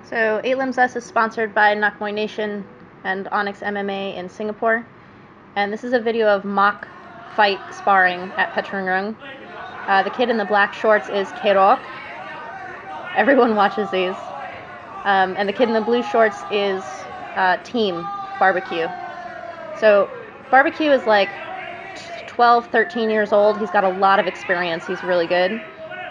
So 8 Limbs Us is sponsored by Muay Nation and Onyx MMA in Singapore. And this is a video of mock fight sparring at Petchrungruang. The kid in the black shorts is Kerok. Everyone watches these. And the kid in the blue shorts is Team Barbecue. So Barbecue is like 12, 13 years old. He's got a lot of experience. He's really good.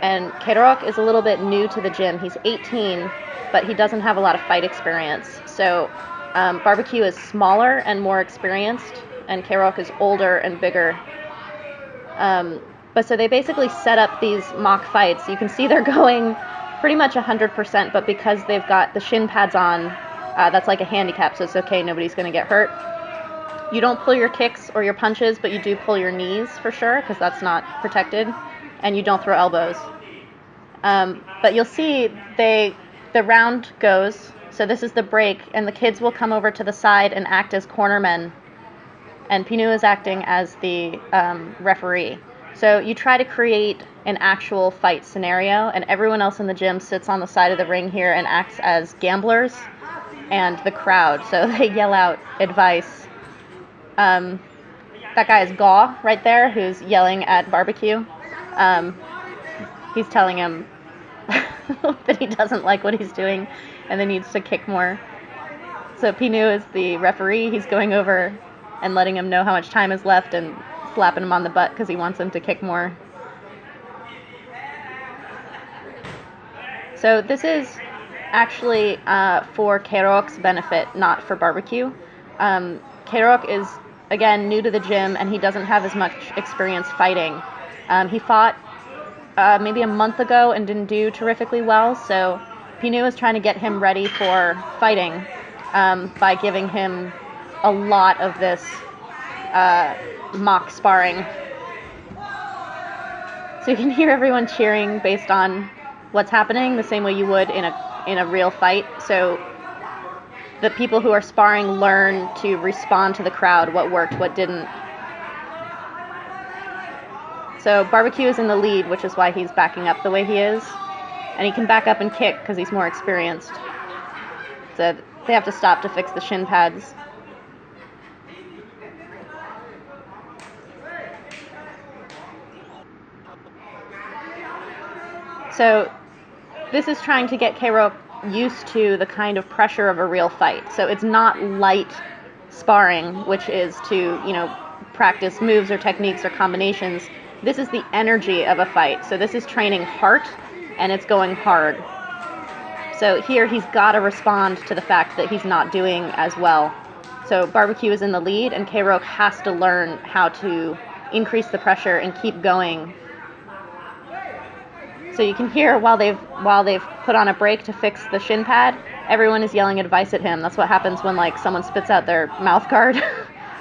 And Kerok is a little bit new to the gym. He's 18, but he doesn't have a lot of fight experience. So Barbecue is smaller and more experienced, and Kerok is older and bigger. But so they basically set up these mock fights. You can see they're going pretty much 100%, but because they've got the shin pads on, that's like a handicap, so it's okay, nobody's going to get hurt. You don't pull your kicks or your punches, but you do pull your knees for sure, because that's not protected, and you don't throw elbows. But you'll see the round goes, so this is the break, and the kids will come over to the side and act as cornermen, and Pinu is acting as the referee. So you try to create an actual fight scenario, and everyone else in the gym sits on the side of the ring here and acts as gamblers and the crowd. So they yell out advice. That guy is Gaw right there, who's yelling at Barbecue. He's telling him that he doesn't like what he's doing and that he needs to kick more. So Pinu is the referee. He's going over and letting him know how much time is left and slapping him on the butt because he wants him to kick more. So this is actually for Kerok's benefit, not for Barbecue. Kerok is, again, new to the gym, and he doesn't have as much experience fighting. He fought maybe a month ago and didn't do terrifically well, so Pinu is trying to get him ready for fighting by giving him a lot of this mock sparring. So you can hear everyone cheering based on what's happening, the same way you would in a real fight. So the people who are sparring learn to respond to the crowd, what worked, what didn't. So Barbecue is in the lead, which is why he's backing up the way he is. And he can back up and kick because he's more experienced. So they have to stop to fix the shin pads. So this is trying to get Kerok used to the kind of pressure of a real fight. So it's not light sparring, which is to, practice moves or techniques or combinations. This is the energy of a fight. So this is training heart, and it's going hard. So here he's got to respond to the fact that he's not doing as well. So Barbecue is in the lead, and Kerok has to learn how to increase the pressure and keep going. So you can hear while they've put on a break to fix the shin pad, everyone is yelling advice at him. That's what happens when someone spits out their mouth guard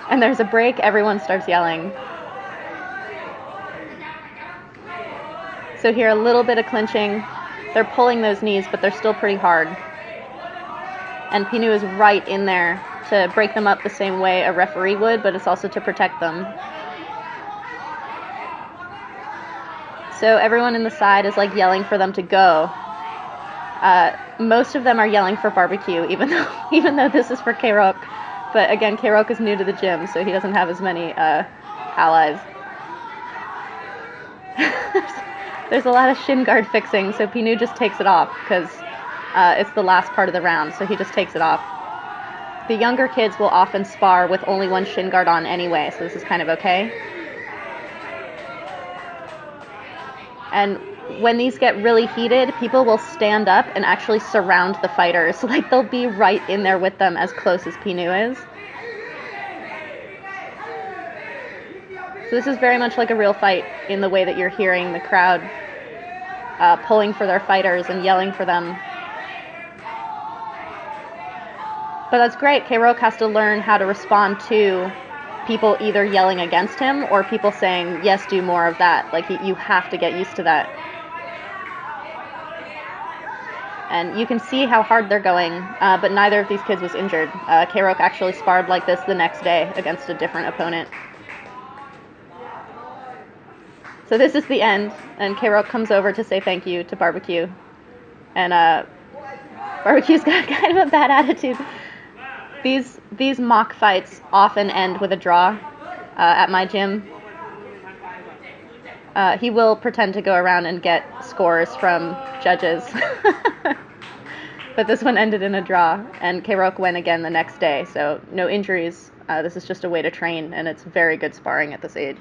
and there's a break, everyone starts yelling. So here a little bit of clinching. They're pulling those knees, but they're still pretty hard. And Pinu is right in there to break them up the same way a referee would, but it's also to protect them. So everyone in the side is yelling for them to go. Most of them are yelling for Barbecue, even though this is for Kerok. But again, Kerok is new to the gym, so he doesn't have as many allies. There's a lot of shin guard fixing, so Pinu just takes it off because it's the last part of the round, so he just takes it off. The younger kids will often spar with only one shin guard on anyway, so this is kind of okay. And when these get really heated, people will stand up and actually surround the fighters. They'll be right in there with them as close as Pinu is. So this is very much like a real fight in the way that you're hearing the crowd pulling for their fighters and yelling for them. But that's great. Kerok has to learn how to respond to people either yelling against him or people saying, yes, do more of that. You have to get used to that. And you can see how hard they're going, but neither of these kids was injured. Kerok actually sparred like this the next day against a different opponent. So this is the end, and Kerok comes over to say thank you to Barbecue. And Barbecue's got kind of a bad attitude. These mock fights often end with a draw at my gym. He will pretend to go around and get scores from judges. But this one ended in a draw, and K-Rock went again the next day, so no injuries. This is just a way to train, and it's very good sparring at this age.